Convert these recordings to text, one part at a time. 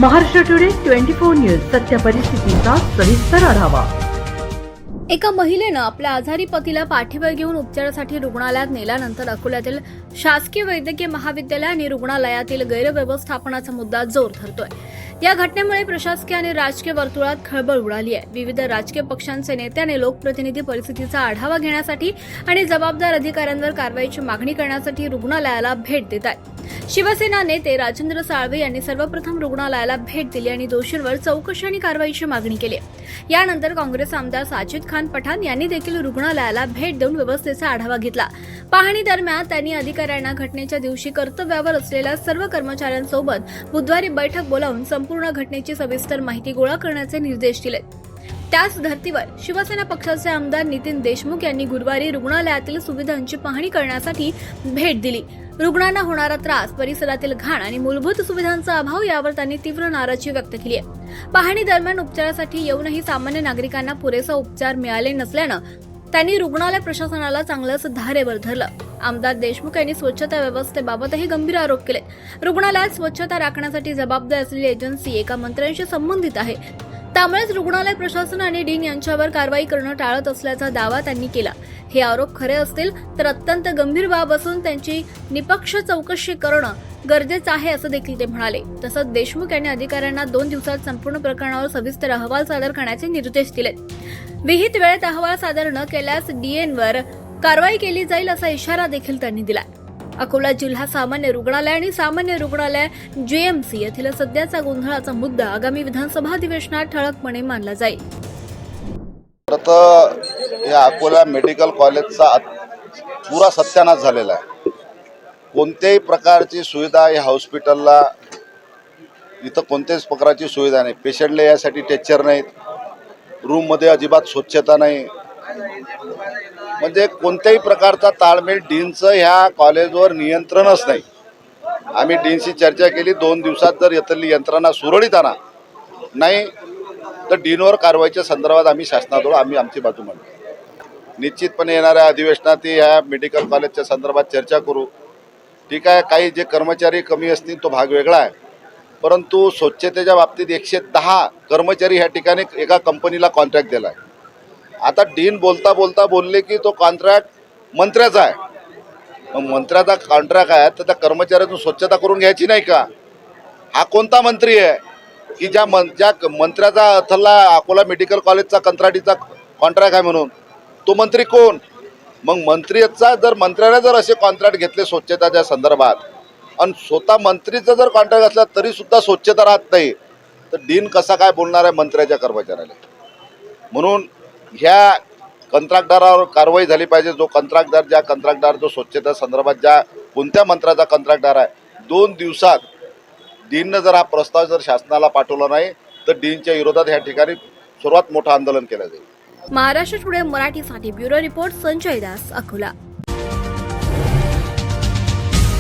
Maharashtra today 24 news सत्य परिस्थितीचा सविस्तर आढावा। एका महिलेनं आपल्या आजारी पतीला पाठीवर घेऊन उपचारासाठी रुग्णालयात नेल्यानंतर अकोल्यातील शासकीय वैद्यकीय महाविद्यालय आणि रुग्णालयातील गैरव्यवस्थापनाचा मुद्दा जोर धरतोय। या घटनेमुळे प्रशासकीय आणि राजकीय वर्तुळात खळबळ उडाली आहे। विविध राजकीय पक्षांचे नेते आणि लोकप्रतिनिधी परिस्थितीचा आढावा घेण्यासाठी आणि जबाबदार अधिकाऱ्यांवर कारवाईची मागणी करण्यासाठी रुग्णालयाला भेट देत आहेत। शिवसेना नेते राजेंद्र साळवे यांनी सर्वप्रथम रुग्णालयाला भेट दिली आणि दोषींवर चौकशी आणि कारवाईची मागणी केली। यानंतर काँग्रेस आमदार साजिद खान पठाण यांनी देखील रुग्णालयाला भेट देऊन व्यवस्थेचा आढावा घेतला। पाहणी दरम्यान त्यांनी अधिकाऱ्यांना घटनेच्या दिवशी कर्तव्यावर असलेल्या सर्व कर्मचाऱ्यांसोबत बुधवारी बैठक बोलावून संपूर्ण घटनेची सविस्तर माहिती गोळा करण्याचे निर्देश दिले। त्याच धर्तीवर शिवसेना पक्षाचे आमदार नितीन देशमुख यांनी गुरुवारी रुग्णालयातील सुविधांची पाहणी करण्यासाठी भेट दिली। रुग्णांना होणारा त्रास, परिसरातील घाण आणि मूलभूत सुविधांचा अभाव यावर त्यांनी तीव्र नाराजी व्यक्त केली आहे। पाहणी दरम्यान उपचारासाठी येऊनही सामान्य नागरिकांना पुरेसा उपचार मिळाले नसल्यानं त्यांनी रुग्णालय प्रशासनाला चांगलंच धारेवर धरलं। आमदार देशमुख यांनी स्वच्छता व्यवस्थेबाबतही गंभीर आरोप केले। रुग्णालयात स्वच्छता राखण्यासाठी जबाबदार असलेली एजन्सी एका मंत्र्यांशी संबंधित आहे, त्यामुळेच रुग्णालय प्रशासन आणि डीन यांच्यावर कारवाई करणं टाळत असल्याचा दावा त्यांनी केला। हे आरोप खरे असतील तर अत्यंत गंभीर बाब असून त्यांची निपक्ष चौकशी करणं गरजेचं आहे असं देखील ते म्हणाले। तसंच देशमुख यांनी अधिकाऱ्यांना 2 दिवसात संपूर्ण प्रकरणावर सविस्तर अहवाल सादर करण्याचे निर्देश दिले। विहित वेळेत अहवाल सादर न केल्यास डीएनवर कारवाई केली जाईल असा इशारा देखील त्यांनी दिला। अकोला जिल्हा सामान्य रुग्णालय आणि सामान्य रुग्णालय जेएमसी येथील सध्याचा गोंधळाचा मुद्दा आगामी विधानसभा अधिवेशनात ठळकपणे मांडला जाईल। या अकोला मेडिकल कॉलेजचा पुरा सत्यानाश झालेला आहे। कोणत्याही प्रकारची सुविधा या हॉस्पिटलला इथं कोणत्याच प्रकारची सुविधा नाही। पेशंटला यासाठी टेक्चर नाहीत, रूममध्ये अजिबात स्वच्छता नाही, म्हणजे कोणत्याही प्रकारचा ताळमेळ डीनचं ह्या कॉलेजवर नियंत्रणच नाही। आम्ही डीनशी चर्चा केली, 2 दिवसात जर इथली यंत्रणा सुरळीत आणा नाही तर डीनवर कारवाईच्या संदर्भात आम्ही शासनाजवळ आमची बाजू मांडू। निश्चितपणे येणाऱ्या अधिवेशनात ह्या मेडिकल कॉलेजच्या संदर्भात चर्चा करू। ठीक आहे, काही जे कर्मचारी कमी असतील तो भाग वेगळा आहे, परंतु स्वच्छतेच्या बाबतीत 110 कर्मचारी ह्या ठिकाणी एका कंपनीला कॉन्ट्रॅक्ट दिला आहे। आता डीन बोलता बोलले की तो कॉन्ट्रॅक्ट मंत्र्याचा आहे। मग मंत्र्याचा कॉन्ट्रॅक्ट आहे तर त्या कर्मचाऱ्यातून स्वच्छता करून घ्यायची नाही का? हा कोणता मंत्री आहे की ज्या मंत्र्याचा अथल्ला अकोला मेडिकल कॉलेजचा कंत्राटीचा कॉन्ट्रॅक्ट आहे म्हणून? तो मंत्री कोण? मग मंत्र्याने जर असे कॉन्ट्रॅक्ट घेतले स्वच्छताच्या संदर्भात आणि स्वतः मंत्रीचा जर कॉन्ट्रॅक्ट असला तरी सुद्धा स्वच्छता राहत नाही, तर डीन कसा काय बोलणार आहे मंत्र्याच्या कर्मचाऱ्याला? म्हणून ह्या कंत्राटदारावर कारवाई झाली पाहिजे। ज्या कंत्राटदार जो स्वच्छता संदर्भात ज्या कोणत्या मंत्र्याचा कंत्राटदार आहे, 2 दिवसात डीननं जर हा प्रस्ताव जर शासनाला पाठवला नाही तर डीनच्या विरोधात ह्या ठिकाणी सर्वात मोठं आंदोलन केलं जाईल। महाराष्ट्र टुडे मराठीसाठी ब्युरो रिपोर्ट संजय दास, अकोला।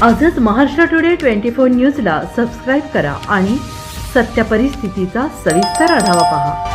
आजच महाराष्ट्र टुडे 24 न्यूजला सबस्क्राईब करा आणि सत्य परिस्थितीचा सविस्तर आढावा पहा।